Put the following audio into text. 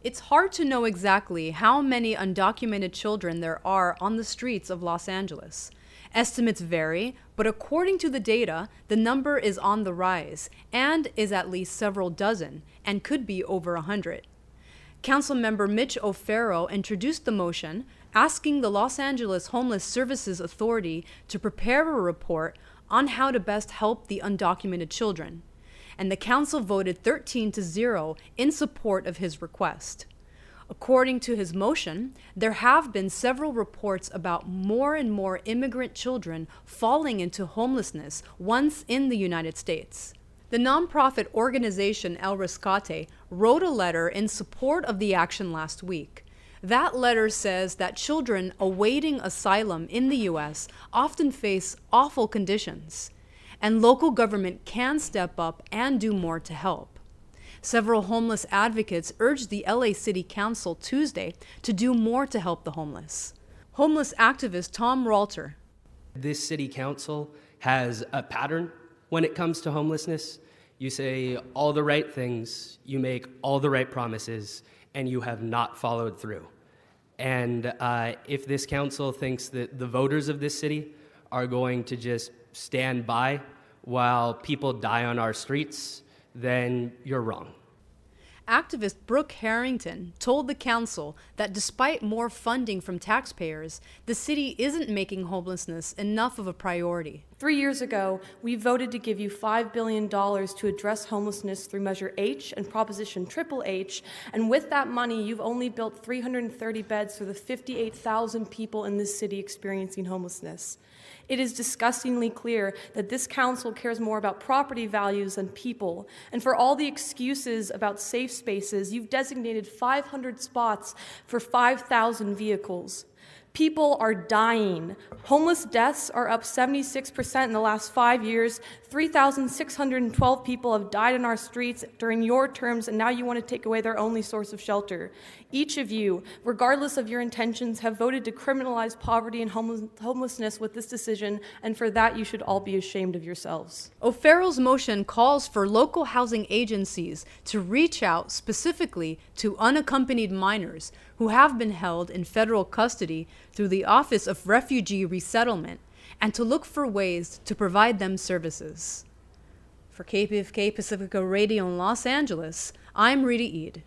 It's hard to know exactly how many undocumented children there are on the streets of Los Angeles. Estimates vary, but according to the data, the number is on the rise and is at least several dozen and could be over 100. Councilmember Mitch O'Farrell introduced the motion, asking the Los Angeles Homeless Services Authority to prepare a report on how to best help the undocumented children, and the council voted 13-0 in support of his request. According to his motion, there have been several reports about more and more immigrant children falling into homelessness once in the United States. The nonprofit organization Rescate wrote a letter in support of the action last week. That letter says that children awaiting asylum in the U.S. often face awful conditions, and local government can step up and do more to help. Several homeless advocates urged the L.A City Council Tuesday to do more to help the homeless. Homeless activist Tom Ralter. This city council has a pattern when it comes to homelessness. You say all the right things, you make all the right promises, and you have not followed through. And if this council thinks that the voters of this city are going to just stand by while people die on our streets, then you're wrong. Activist Brooke Harrington told the council that despite more funding from taxpayers, the city isn't making homelessness enough of a priority. 3 years ago, we voted to give you $5 billion to address homelessness through Measure H and Proposition H, and with that money, you've only built 330 beds for the 58,000 people in this city experiencing homelessness. It is disgustingly clear that this council cares more about property values than people, and for all the excuses about safe spaces, you've designated 500 spots for 5,000 vehicles. People are dying. Homeless deaths are up 76% in the last 5 years. 3,612 people have died in our streets during your terms, and now you want to take away their only source of shelter. Each of you, regardless of your intentions, have voted to criminalize poverty and homelessness with this decision, and for that you should all be ashamed of yourselves. O'Farrell's motion calls for local housing agencies to reach out specifically to unaccompanied minors who have been held in federal custody through the Office of Refugee Resettlement and to look for ways to provide them services. For KPFK Pacifica Radio in Los Angeles, I'm Rita Eid.